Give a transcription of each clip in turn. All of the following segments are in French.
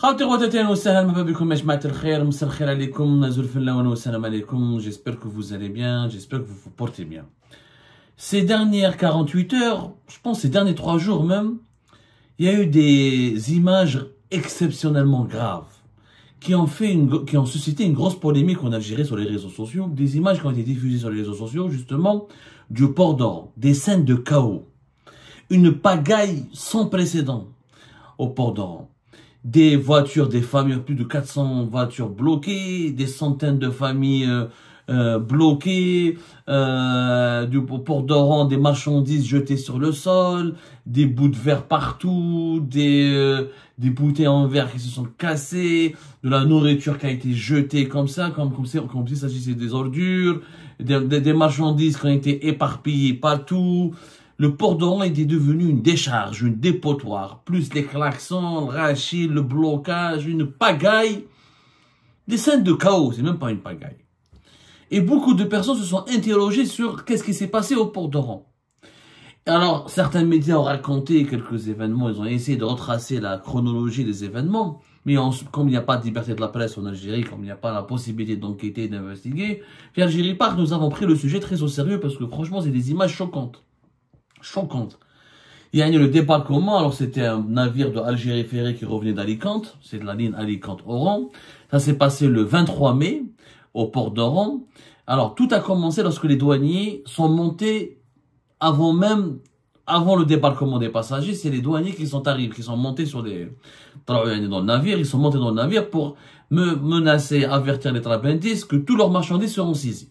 J'espère que vous allez bien, j'espère que vous vous portez bien. Ces dernières 48 heures, je pense ces derniers 3 jours même, il y a eu des images exceptionnellement graves qui ont suscité une grosse polémique en Algérie sur les réseaux sociaux. Des images qui ont été diffusées sur les réseaux sociaux, justement, du port d'Oran, des scènes de chaos, une pagaille sans précédent au port d'Oran. Des voitures, des familles, plus de 400 voitures bloquées, des centaines de familles bloquées, du port d'Oran, des marchandises jetées sur le sol, des bouts de verre partout, des bouteilles en verre qui se sont cassées, de la nourriture qui a été jetée comme ça, comme s'il s'agissait des ordures, des marchandises qui ont été éparpillées partout. Le port d'Oran était devenu une décharge, une dépotoir, plus les klaxons, le rachis, le blocage, une pagaille, des scènes de chaos, c'est même pas une pagaille. Et beaucoup de personnes se sont interrogées sur qu'est-ce qui s'est passé au port d'Oran. Alors, certains médias ont raconté quelques événements, ils ont essayé de retracer la chronologie des événements, mais comme il n'y a pas de liberté de la presse en Algérie, comme il n'y a pas la possibilité d'enquêter et d'investiguer, puis Algérie Park, nous avons pris le sujet très au sérieux parce que franchement, c'est des images choquantes. Il y a eu le débarquement, alors c'était un navire de Algérie Ferré qui revenait d'Alicante, c'est de la ligne Alicante-Oran. Ça s'est passé le 23 mai au port d'Oran. Alors tout a commencé lorsque les douaniers sont montés avant le débarquement des passagers, c'est les douaniers qui sont arrivés, qui sont montés dans le navire, ils sont montés dans le navire pour menacer, avertir les trabendistes que tous leurs marchandises seront saisies.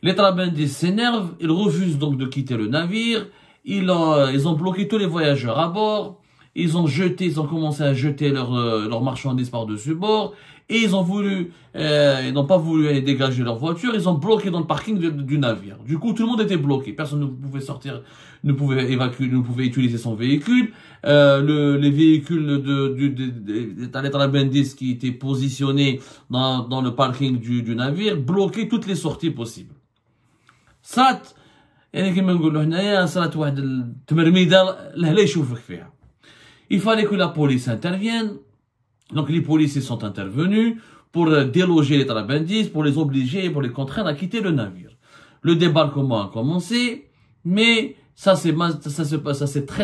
Les trabendistes s'énervent, ils refusent donc de quitter le navire, ils ont bloqué tous les voyageurs à bord, ils ont commencé à jeter leurs marchandises par-dessus bord, et ils n'ont pas voulu aller dégager leur voiture, ils ont bloqué dans le parking du navire. Du coup, tout le monde était bloqué, personne ne pouvait sortir, ne pouvait évacuer, ne pouvait utiliser son véhicule. Les véhicules des trabendistes qui étaient positionnés dans le parking du navire bloquaient toutes les sorties possibles. صارت يعني كما نقولوا هنايا صارت واحد التمرميده لا يشوفك فيها. Il fallait que la police intervienne. Donc les policiers sont intervenus pour déloger les trabendistes, pour les obliger, pour les contraindre à quitter le navire. Le débarquement a commencé, mais ça s'est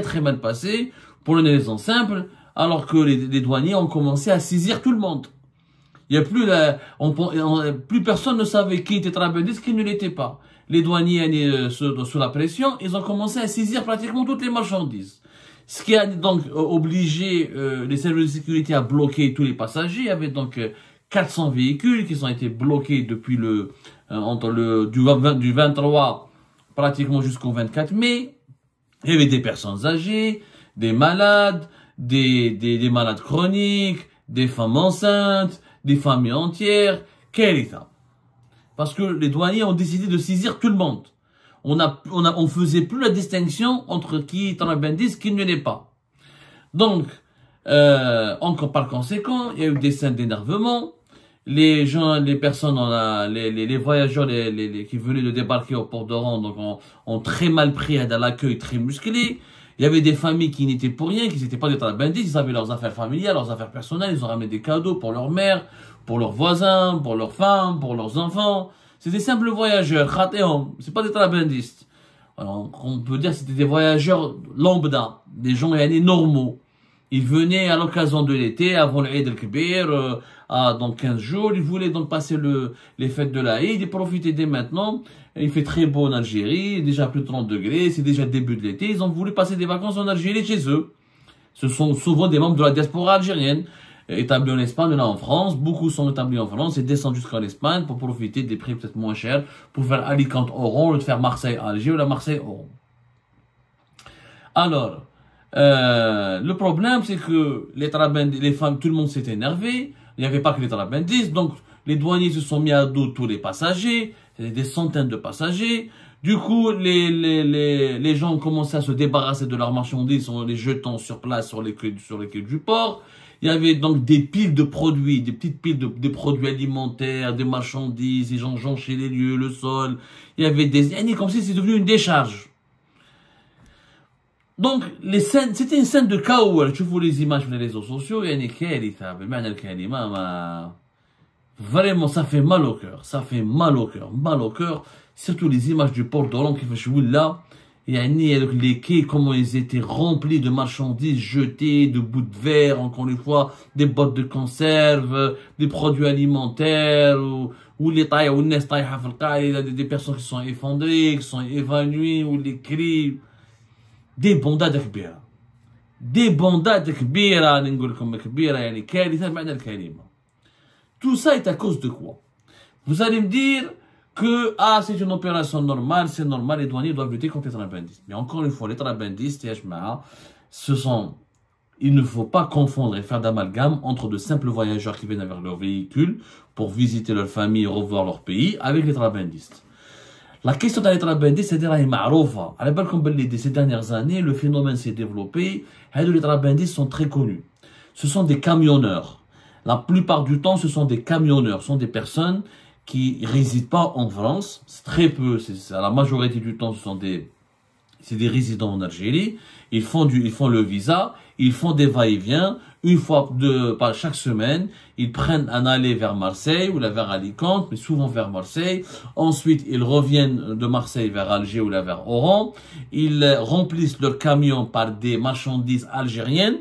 très mal passé pour une raison simple, alors que les douaniers ont commencé à saisir tout le monde. Il y a plus personne ne savait qui était trabendiste, qui ne l'était pas. Les douaniers, sous la pression, ils ont commencé à saisir pratiquement toutes les marchandises. Ce qui a donc obligé les services de sécurité à bloquer tous les passagers. Il y avait donc 400 véhicules qui ont été bloqués depuis du 23 pratiquement jusqu'au 24 mai. Il y avait des personnes âgées, des malades, des malades chroniques, des femmes enceintes, des familles entières. Quel état! Parce que les douaniers ont décidé de saisir tout le monde. On faisait plus la distinction entre qui est trabendiste, qui ne l'est pas. Donc, par conséquent, il y a eu des scènes d'énervement. Les voyageurs, qui venaient de débarquer au port d'Oran, donc, ont très mal pris à l'accueil très musclé. Il y avait des familles qui n'étaient pour rien, qui n'étaient pas des trabendistes, ils avaient leurs affaires familiales, leurs affaires personnelles, ils ont ramené des cadeaux pour leur mère, pour leurs voisins, pour leurs femmes, pour leurs enfants. C'est des simples voyageurs, c'est pas des trabendistes. Alors, on peut dire que c'était des voyageurs lambda, des gens normaux. Ils venaient à l'occasion de l'été, avant le Eid el-Kbir, dans 15 jours. Ils voulaient donc passer les fêtes de l'Aïd et profiter dès maintenant. Il fait très beau en Algérie, déjà plus de 30 degrés, c'est déjà le début de l'été. Ils ont voulu passer des vacances en Algérie chez eux. Ce sont souvent des membres de la diaspora algérienne, établis en Espagne, là en France. Beaucoup sont établis en France et descendent jusqu'en Espagne pour profiter des prix peut-être moins chers, pour faire Alicante-Oran au lieu de faire Marseille-Alger ou la Marseille-Oran. Alors, le problème, c'est que les femmes, tout le monde s'est énervé. Il n'y avait pas que les trabendistes. Donc, les douaniers se sont mis à dos tous les passagers. C'était des centaines de passagers. Du coup, les gens ont commencé à se débarrasser de leurs marchandises en les jetant sur place sur les quais du port. Il y avait donc des piles de produits, des petites piles de produits alimentaires, des marchandises, les gens jonchaient les lieux, le sol. Il y avait comme si c'était devenu une décharge. Donc, les scènes, c'était une scène de chaos. Tu vois les images sur les réseaux sociaux, il y a vraiment, ça fait mal au cœur. Ça fait mal au cœur. Mal au cœur. Surtout les images du port d'Oran qui fait là. Il y a les quais, comment ils étaient remplis de marchandises jetées, de bouts de verre, encore une fois, des bottes de conserve, des produits alimentaires, ou les tailles, ou les tailles, des personnes qui sont effondrées, qui sont évanouies, ou les cris. Des bondades كبيرة. Des bondades كبيرة, نقول لكم كبيرة, يعني كارثة بمعنى الكلمة. Tout ça est à cause de quoi? Vous allez me dire que, c'est une opération normale, c'est normal, les douaniers doivent lutter contre les trabandistes. Mais encore une fois, les trabandistes, il ne faut pas confondre et faire d'amalgame entre de simples voyageurs qui viennent avec leur véhicule pour visiter leur famille et revoir leur pays avec les trabandistes. La question des trabandistes, c'est-à-dire, معروفة. À la ces dernières années, le phénomène s'est développé. Les trabandistes sont très connus. Ce sont des camionneurs. La plupart du temps, ce sont des camionneurs. Ce sont des personnes qui résident pas en France. C'est très peu. À la majorité du temps, c'est des résidents en Algérie. Ils font le visa. Ils font des va-et-vient. Une fois par chaque semaine, ils prennent un aller vers Marseille ou vers Alicante, mais souvent vers Marseille. Ensuite, ils reviennent de Marseille vers Alger ou vers Oran. Ils remplissent leur camion par des marchandises algériennes.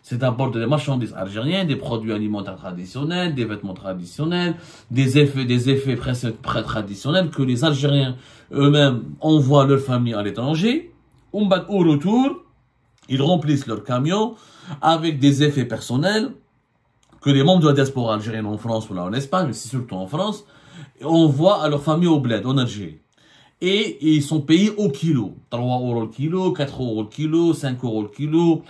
C'est d'abord des marchandises algériennes, des produits alimentaires traditionnels, des vêtements traditionnels, des effets presque traditionnels que les Algériens eux-mêmes envoient leur famille à l'étranger. Au retour, ils remplissent leur camion avec des effets personnels que les membres de la diaspora algérienne en France ou là en Espagne, mais c'est surtout en France, envoient à leur famille au bled, en Algérie. Et ils sont payés au kilo. 3 € le kilo, 4 € le kilo, 5 € le kilo.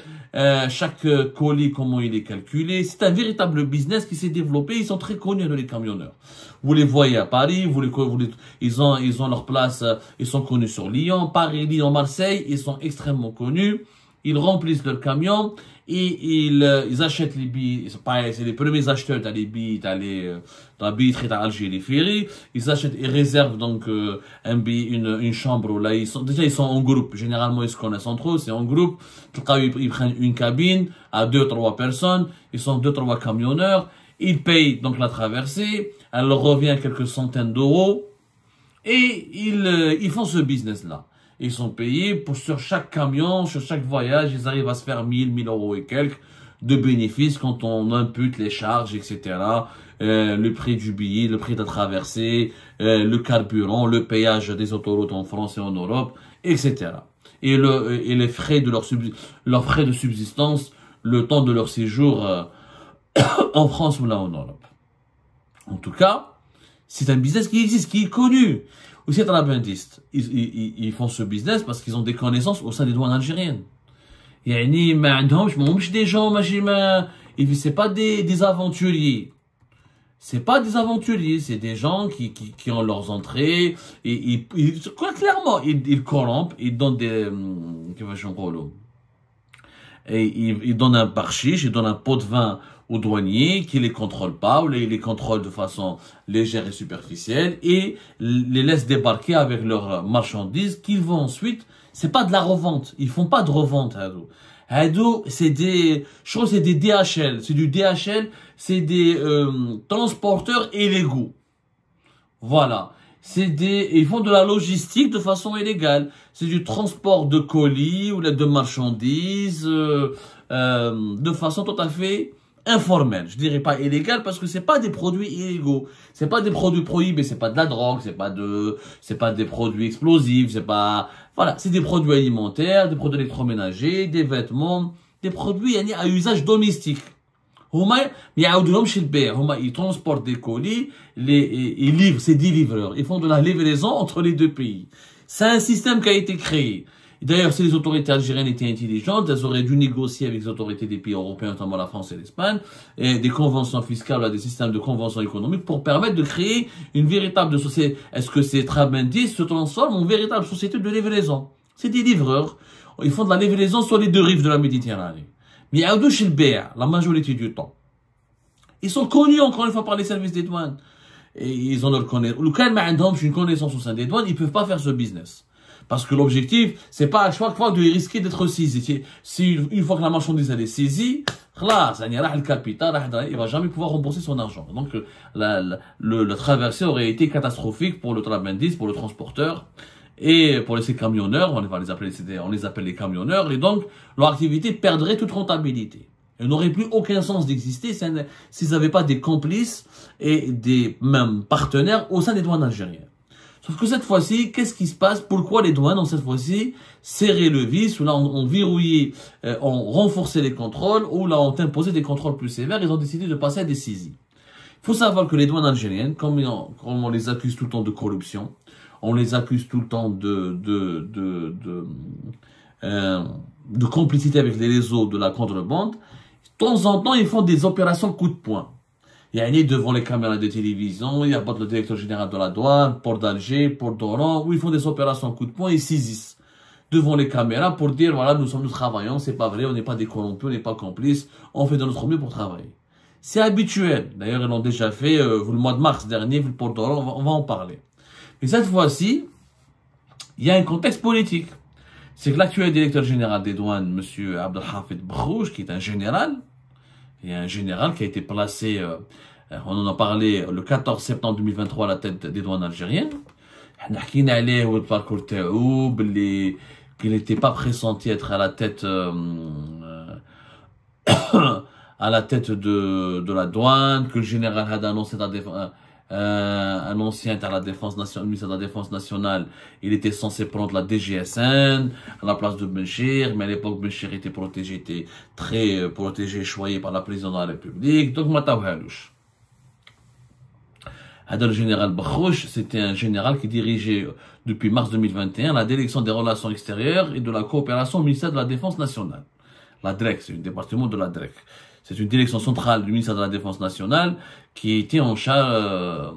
Chaque colis, comment il est calculé. C'est un véritable business qui s'est développé. Ils sont très connus, les camionneurs. Vous les voyez à Paris, ils ont leur place, ils sont connus sur Lyon, Paris, Lyon, Marseille, ils sont extrêmement connus. Ils remplissent leur camion et ils achètent les billets. C'est les premiers acheteurs dans les billets, dans la billetterie d'Alger, les ferries. Ils achètent, ils réservent donc un billet, une chambre là. Ils sont en groupe. Généralement, ils se connaissent entre eux. C'est en groupe. Ils prennent une cabine à 2-3 personnes. Ils sont 2-3 camionneurs. Ils payent donc la traversée. Elle leur revient à quelques centaines d'euros. Et ils font ce business-là. Ils sont payés sur chaque camion, sur chaque voyage, ils arrivent à se faire 1000 € et quelques de bénéfices quand on impute les charges, etc. Le prix du billet, le prix de la traversée, le carburant, le péage des autoroutes en France et en Europe, etc. Et les frais de leurs frais de subsistance, le temps de leur séjour en France ou là en Europe. En tout cas, c'est un business qui existe, qui est connu. Ou c'est trabandistes. Ils font ce business parce qu'ils ont des connaissances au sein des douanes algériennes. يعني ما عندهمش des gens, c'est pas des aventuriers. C'est pas des aventuriers, c'est des gens qui ont leurs entrées, et clairement, ils corrompent, ils donnent ils donnent un barshish, ils donnent un pot de vin aux douaniers qui les contrôlent pas, ou les contrôlent de façon légère et superficielle, et les laissent débarquer avec leurs marchandises qu'ils vont ensuite. C'est pas de la revente, ils font pas de revente, Hado, c'est des DHL, c'est du DHL, c'est des transporteurs illégaux. Voilà. Ils font de la logistique de façon illégale. C'est du transport de colis ou de marchandises de façon tout à fait informelle. Je dirais pas illégale parce que c'est pas des produits illégaux. C'est pas des produits prohibés, c'est pas de la drogue, c'est pas des produits explosifs, voilà, c'est des produits alimentaires, des produits électroménagers, des vêtements, des produits à usage domestique. Ils transportent des colis, ils livrent, c'est des livreurs. Ils font de la livraison entre les deux pays. C'est un système qui a été créé. D'ailleurs, si les autorités algériennes étaient intelligentes, elles auraient dû négocier avec les autorités des pays européens, notamment la France et l'Espagne, et des conventions fiscales, des systèmes de conventions économiques pour permettre de créer une véritable société. Est-ce que ces trabandistes se transforment en véritable société de livraison? C'est des livreurs. Ils font de la livraison sur les deux rives de la Méditerranée. Mais la majorité du temps. Ils sont connus encore une fois par les services des douanes. Et ils ont leur connaissance. Le cas une connaissance au sein des douanes, ils peuvent pas faire ce business. Parce que l'objectif, c'est pas à chaque fois de risquer d'être saisi. Si une fois que la marchandise elle est saisie, le capital, il va jamais pouvoir rembourser son argent. Donc la traversée aurait été catastrophique pour le trabendis, pour le transporteur et pour les camionneurs. On les appelle les camionneurs, et donc leur activité perdrait toute rentabilité. Elle n'aurait plus aucun sens d'exister s'ils n'avaient pas des complices et des même partenaires au sein des douanes algériennes. Sauf que cette fois-ci, qu'est-ce qui se passe? Pourquoi les douanes ont cette fois-ci serré le vis, ou là ont verrouillé, ont renforcé les contrôles, ou là ont imposé des contrôles plus sévères? Ils ont décidé de passer à des saisies. Il faut savoir que les douanes algériennes, comme on les accuse tout le temps de corruption, on les accuse tout le temps de complicité avec les réseaux de la contrebande, de temps en temps, ils font des opérations coup de poing. Il y a devant les caméras de télévision, il y a le directeur général de la douane, port d'Alger, port d'Oran, où ils font des opérations coup de poing, ils saisissent devant les caméras pour dire, voilà, nous travaillons, c'est pas vrai, on n'est pas des corrompus, on n'est pas complices, on fait de notre mieux pour travailler. C'est habituel. D'ailleurs, ils l'ont déjà fait, le mois de mars dernier, le port d'Oran, on va en parler. Mais cette fois-ci, il y a un contexte politique. C'est que l'actuel directeur général des douanes, M. Abdelhafid Brouch, qui est un général, il y a un général qui a été placé, on en a parlé le 14 septembre 2023 à la tête des douanes algériennes. Qu'il n'était pas pressenti être à la tête de la douane, que le général had annoncé un ancien à la défense nationale, ministre de la Défense nationale, il était censé prendre la DGSN à la place de Benchir, mais à l'époque Benchir était très protégé, choyé par la présidente de la République, donc Matawhalouch. Le général Brouch, c'était un général qui dirigeait depuis mars 2021 la direction des relations extérieures et de la coopération au ministère de la Défense nationale. La DREC, c'est un département de la DREC. C'est une direction centrale du ministère de la Défense nationale qui était en charge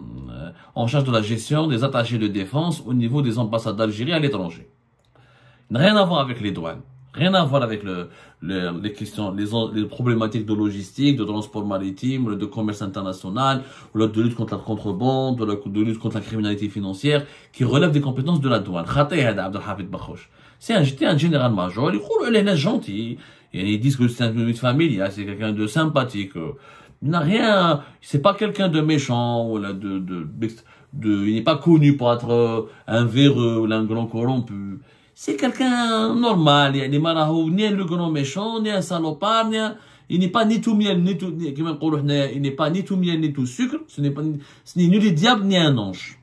de la gestion des attachés de défense au niveau des ambassades d'Algérie à l'étranger. Rien à voir avec les douanes. Rien à voir avec les questions, les problématiques de logistique, de transport maritime, de commerce international, de lutte contre la contrebande, de lutte contre la criminalité financière, qui relèvent des compétences de la douane. C'est un général-major, il est gentil. Ils disent que c'est une famille, c'est quelqu'un de sympathique. Il n'a rien, c'est pas quelqu'un de méchant, ou il n'est pas connu pour être un véreux ou un grand corrompu. C'est quelqu'un normal, il n'est pas le grand méchant, ni un salopard, il n'est pas ni tout miel, ni tout, il n'est pas ni tout miel, ni tout sucre, ce n'est ni le diable, ni un ange.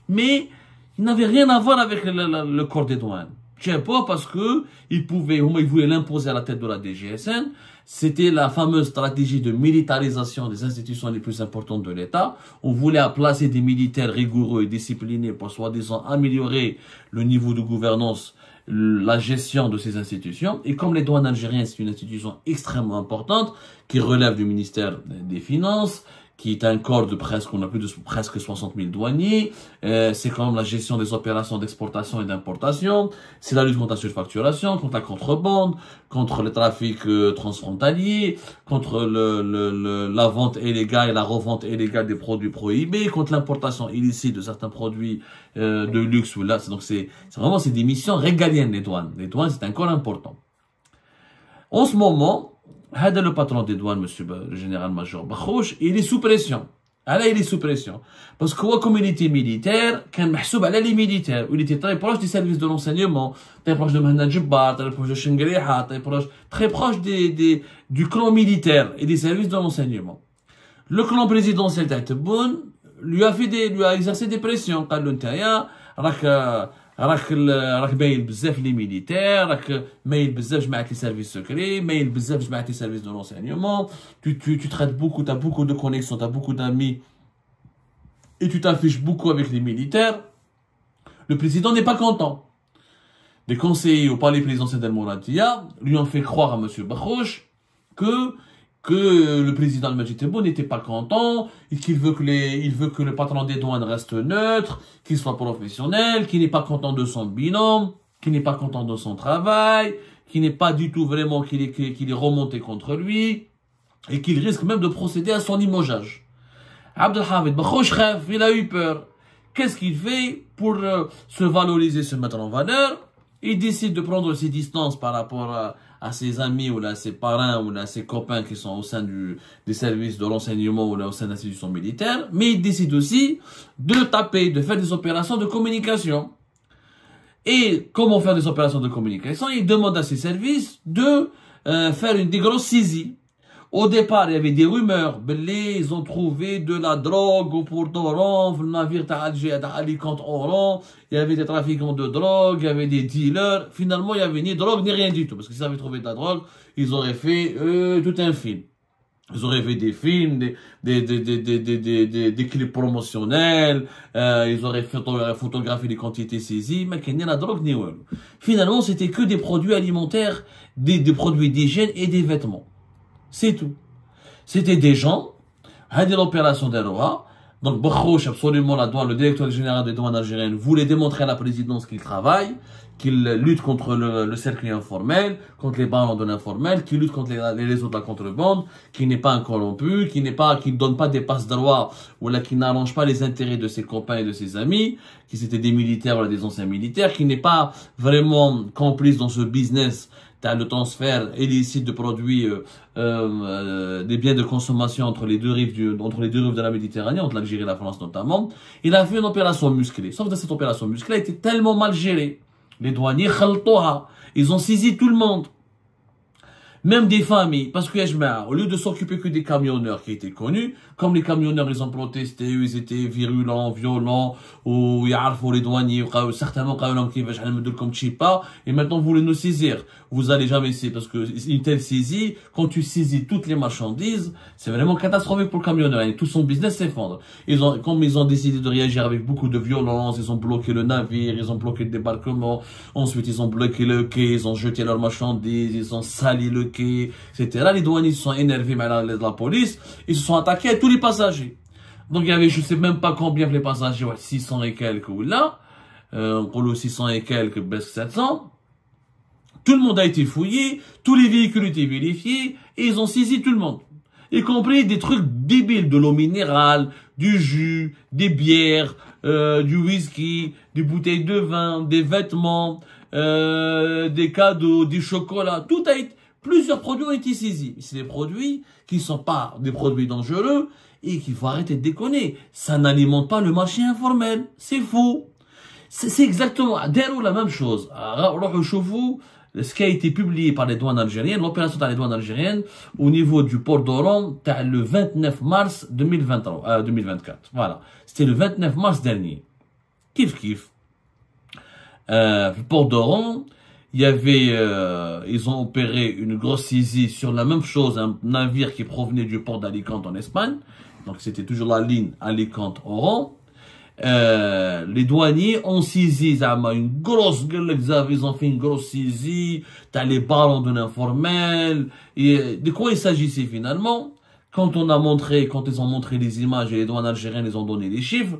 Mais, il n'avait rien à voir avec le corps des douanes. Tiens pas parce que il voulait l'imposer à la tête de la DGSN. C'était la fameuse stratégie de militarisation des institutions les plus importantes de l'État. On voulait placer des militaires rigoureux et disciplinés pour soi-disant améliorer le niveau de gouvernance, la gestion de ces institutions. Et comme les douanes algériennes, c'est une institution extrêmement importante qui relève du ministère des Finances, qui est un corps de presque, on a plus de presque 60 000 douaniers, c'est quand même la gestion des opérations d'exportation et d'importation, c'est la lutte contre la surfacturation, contre la contrebande, contre le trafic transfrontalier, contre la vente illégale et la revente illégale des produits prohibés, contre l'importation illicite de certains produits de luxe. Donc c'est vraiment des missions régaliennes, les douanes. Les douanes, c'est un corps important. En ce moment, le patron des douanes, monsieur le général-major Brouch, il est sous pression. Alors, il est sous pression. Parce que, comme il était militaire, les militaires, il était très proche des services de l'enseignement, très proche de Mohamed Jebbar, très proche de Shengriha, très proche du clan militaire et des services de l'enseignement. Le clan présidentiel Tebboune lui a exercé des pressions. راك باين بزاف لي ميليتير راك مايل بزاف جماعه لي سيرفيس سكري مايل بزاف جماعه لي سيرفيس دو l'enseignement tu traites beaucoup, t'as beaucoup de connexions, t'as beaucoup d'amis et tu t'affiches beaucoup avec les militaires. Le président n'est pas content. Des conseillers au palais présidentiel d'El Mouratia lui ont fait croire à monsieur Brouch que le président Al-Majid Tebboune n'était pas content, et qu'il veut que le patron des douanes reste neutre, qu'il soit professionnel, qu'il n'est pas content de son binôme, qu'il n'est pas content de son travail, qu'il n'est pas du tout vraiment qu'il est remonté contre lui, et qu'il risque même de procéder à son limogeage. Abdelhafid Brouch, il a eu peur qu'est-ce qu'il fait pour se valoriser, se mettre en valeur? Il décide de prendre ses distances par rapport à ses amis ou à ses parrains ou à ses copains qui sont au sein des services de renseignement ou au sein d'institutions militaires, mais il décide aussi de taper, de faire des opérations de communication. Et comment faire des opérations de communication? Il demande à ses services de faire des grosses saisies. Au départ, il y avait des rumeurs. Ils ont trouvé de la drogue au port d'Oran, le navire d'Alicante-Oran. Il y avait des trafiquants de drogue, il y avait des dealers. Finalement, il n'y avait ni drogue ni rien du tout. Parce qu'ils avaient trouvé de la drogue, ils auraient fait tout un film. Ils auraient fait des films, des clips promotionnels, ils auraient photographié les quantités saisies, mais qu'il n'y a la drogue ni rien. Finalement, c'était que des produits alimentaires, des produits d'hygiène et des vêtements. C'est tout. C'était des gens, de l'opération d'Eroa. Donc, Bouchouch, absolument, le directeur général des douanes algériennes, voulait démontrer à la présidence qu'il travaille, qu'il lutte contre le cercle informel, contre les barons de l'informel, qu'il lutte contre les réseaux de la contrebande, qu'il n'est pas un corrompu, qu'il ne donne pas des passe-droits, ou là, qu'il n'arrange pas les intérêts de ses copains et de ses amis, qui c'était des militaires ou des anciens militaires, qu'il n'est pas vraiment complice dans ce business le transfert illicite de produits, des biens de consommation entre les deux rives de la Méditerranée, entre l'Algérie et la France notamment. Il a fait une opération musclée. Sauf que cette opération musclée a été tellement mal gérée. Les douaniers, ils ont saisi tout le monde. Même des familles, parce que au lieu de s'occuper que des camionneurs qui étaient connus, comme les camionneurs, ils ont protesté, ils étaient virulents, violents, ou les douaniers, certainement, comme Chipa, et maintenant vous voulez nous saisir. Vous allez jamais saisir, parce que une telle saisie, quand tu saisis toutes les marchandises, c'est vraiment catastrophique pour le camionneur, et tout son business s'effondre. Comme ils ont décidé de réagir avec beaucoup de violence, ils ont bloqué le navire, ils ont bloqué le débarquement, ensuite ils ont bloqué le quai, ils ont jeté leurs marchandises, ils ont sali le quai, etc. Les douaniers se sont énervés maintenant de la police, ils se sont attaqués à tous les passagers. Donc il y avait, je sais même pas combien les passagers, 600 et quelques ou là, pour le 600 et quelques, presque 700. Tout le monde a été fouillé, tous les véhicules étaient vérifiés, et ils ont saisi tout le monde. Y compris des trucs débiles, de l'eau minérale, du jus, des bières, du whisky, des bouteilles de vin, des vêtements, des cadeaux, des chocolats, tout a été, plusieurs produits ont été saisis. C'est des produits qui ne sont pas des produits dangereux et qu'il faut arrêter de déconner. Ça n'alimente pas le marché informel. C'est faux. C'est exactement, la même chose. Ce qui a été publié par les douanes algériennes, l'opération par les douanes algériennes, au niveau du port d'Oran, le 29 mars 2024. Voilà. C'était le 29 mars dernier. Kiff. Le port d'Oran, il y avait, ils ont opéré une grosse saisie sur la même chose, un navire qui provenait du port d'Alicante en Espagne. Donc c'était toujours la ligne Alicante-Oran. Les douaniers ont saisi une grosse gueule, ils ont fait une grosse saisie, t'as les barons de l'informel, et de quoi il s'agissait finalement? Quand ils ont montré les images et les douanes algériennes, ils ont donné les chiffres,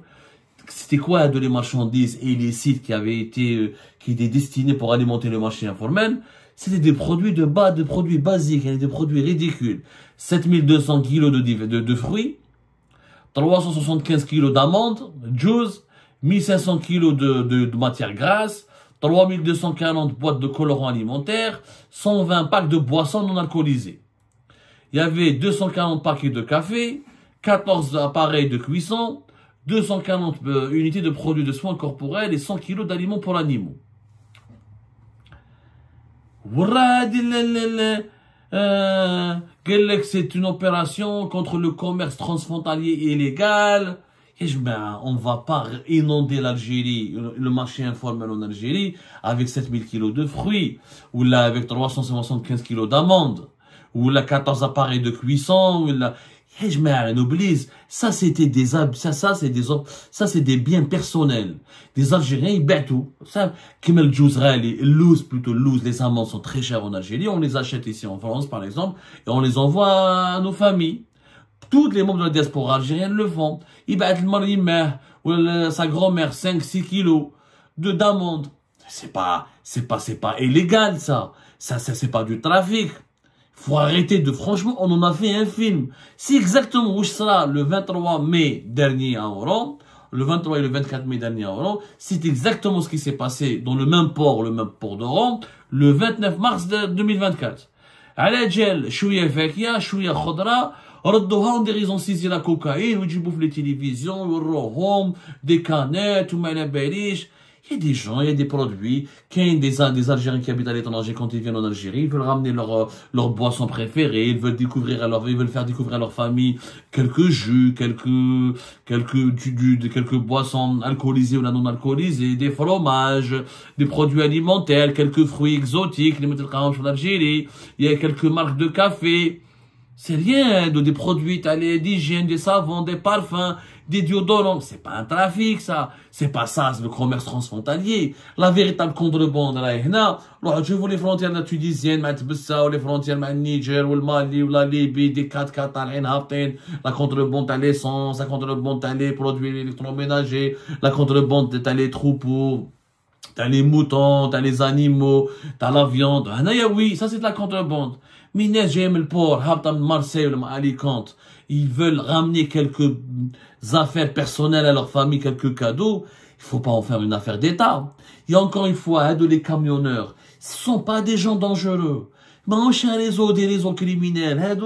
c'était quoi de les marchandises illicites qui étaient destinés pour alimenter le marché informel? C'était des produits des produits basiques, des produits ridicules. 7200 kilos de fruits, 375 kilos d'amandes, juice, 1500 kilos de matière grasse, 3240 boîtes de colorants alimentaires, 120 packs de boissons non alcoolisées. Il y avait 240 paquets de café, 14 appareils de cuisson, 240 unités de produits de soins corporels et 100 kilos d'aliments pour animaux. C'est une opération contre le commerce transfrontalier illégal. On va pas inonder l'Algérie, le marché informel en Algérie, avec 7000 kilos de fruits, ou là avec 375 kilos d'amandes, ou là 14 appareils de cuisson, ou là, ça c'était ça c'est des biens personnels. Des Algériens, ils battent tout. Ça, les amandes sont très chères en Algérie. On les achète ici en France, par exemple, et on les envoie à nos familles. Tous les membres de la diaspora algérienne le font. Ils battent le mari-mère, ou sa grand-mère, 5-6 kilos d'amandes. C'est pas illégal, ça. C'est pas du trafic. Faut arrêter franchement, on en a fait un film. C'est exactement où sera le 23 mai dernier à Oran. le 23 et le 24 mai dernier à Oran. C'est exactement ce qui s'est passé dans le même port d'Oran, le 29 mars 2024. على جال شويه فاكهه شويه خضره ردوها وندير ils ont saisi la cocaïne ويجيبوا في les télévisions ويروهم des canettes وما على باليش. Il y a des gens, il y a des produits, des Algériens qui habitent à l'étranger quand ils viennent en Algérie, ils veulent ramener leur boisson préférée, ils veulent faire découvrir à leur famille quelques jus, quelques boissons alcoolisées ou non alcoolisées, des fromages, des produits alimentaires, quelques fruits exotiques, les mettent en Algérie, il y a quelques marques de café. C'est rien de des produits d'hygiène, des savons, des parfums, des déodorants. C'est pas un trafic, ça. C'est pas ça, c'est le commerce transfrontalier. La véritable contrebande, là, je vois les frontières de la Tunisienne, les frontières de Niger, ou le Mali, ou la Libye, des 4x4, la contrebande à l'essence, la contrebande à les produits électroménagers, la contrebande à les troupeaux. T'as les moutons, t'as les animaux, t'as la viande. Oui, ça c'est de la contrebande. Mais j'aime le port, Marseille, Alicante. Ils veulent ramener quelques affaires personnelles à leur famille, quelques cadeaux. Il faut pas en faire une affaire d'État. Et encore une fois, les camionneurs, ce sont pas des gens dangereux. Mais un réseau, des réseaux criminels,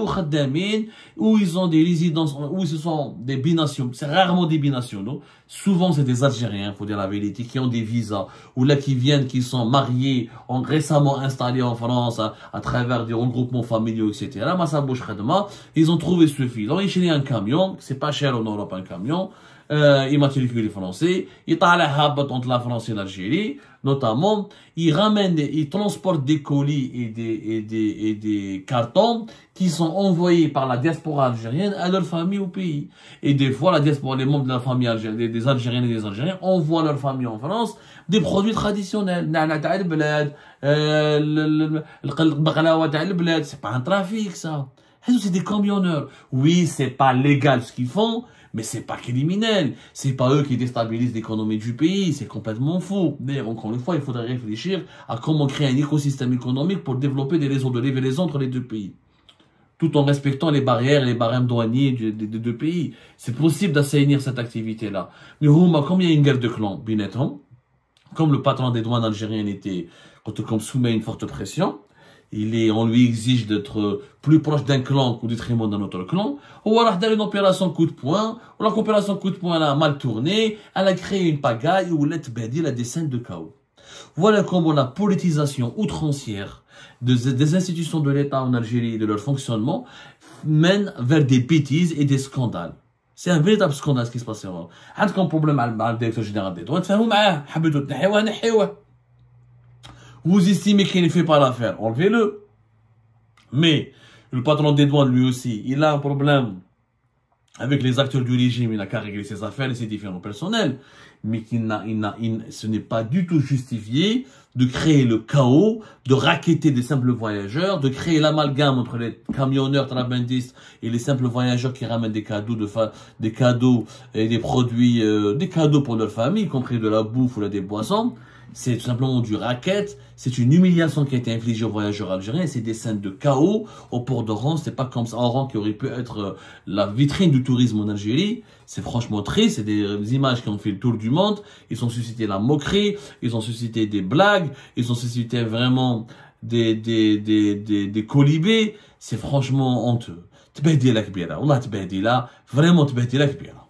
où ils ont des résidences, où ce sont des binationaux. C'est rarement des binationaux. Souvent, c'est des Algériens, faut dire la vérité, qui ont des visas, ou là, qui viennent, qui sont mariés, ont récemment installés en France, à travers des regroupements familiaux, etc. Ils ont trouvé ce fil. Ils ont enchaîné un camion, c'est pas cher en Europe, un camion. Immatriculé français, il est entre la France et l'Algérie, notamment, ils transportent des colis et des cartons qui sont envoyés par la diaspora algérienne à leur famille au pays. Et des fois, la diaspora, les membres de la famille algérienne, des Algériennes et des Algériens envoient leur famille en France des produits traditionnels. C'est pas un trafic, ça. C'est des camionneurs. Oui, c'est pas légal ce qu'ils font, mais c'est pas criminel. C'est pas eux qui déstabilisent l'économie du pays. C'est complètement faux. Mais encore une fois, il faudrait réfléchir à comment créer un écosystème économique pour développer des réseaux de livraison entre les deux pays. Tout en respectant les barrières et les barèmes douaniers des deux pays. C'est possible d'assainir cette activité-là. Mais comme il y a une guerre de clans, comme le patron des douanes algériennes était, comme soumet à une forte pression, on lui exige d'être plus proche d'un clan qu'au détriment d'un autre clan. Ou alors, dans une opération coup de poing, ou la coopération coup de poing a mal tourné, elle a créé une pagaille où la des scènes de chaos. Voilà comment la politisation outrancière des institutions de l'État en Algérie et de leur fonctionnement mène vers des bêtises et des scandales. C'est un véritable scandale ce qui se passe avant. Un problème avec le directeur général des droits, vous estimez qu'il ne fait pas l'affaire, enlevez-le. Mais le patron des douanes, lui aussi, il a un problème avec les acteurs du régime, il n'a qu'à régler ses affaires et ses différents personnels. Mais ce n'est pas du tout justifié de créer le chaos, de racketter des simples voyageurs, de créer l'amalgame entre les camionneurs trabendistes et les simples voyageurs qui ramènent des cadeaux et des produits, des cadeaux pour leur famille, y compris de la bouffe ou des boissons. C'est tout simplement du racket, c'est une humiliation qui a été infligée aux voyageurs algériens, c'est des scènes de chaos au port d'Oran, c'est pas comme ça, Oran qui aurait pu être la vitrine du tourisme en Algérie, c'est franchement triste, c'est des images qui ont fait le tour du monde, ils ont suscité la moquerie, ils ont suscité des blagues, ils ont suscité vraiment des colibés, c'est franchement honteux. Tbehdi la kbira, Allah tbehdi la, vraiment tbehdi la kbira.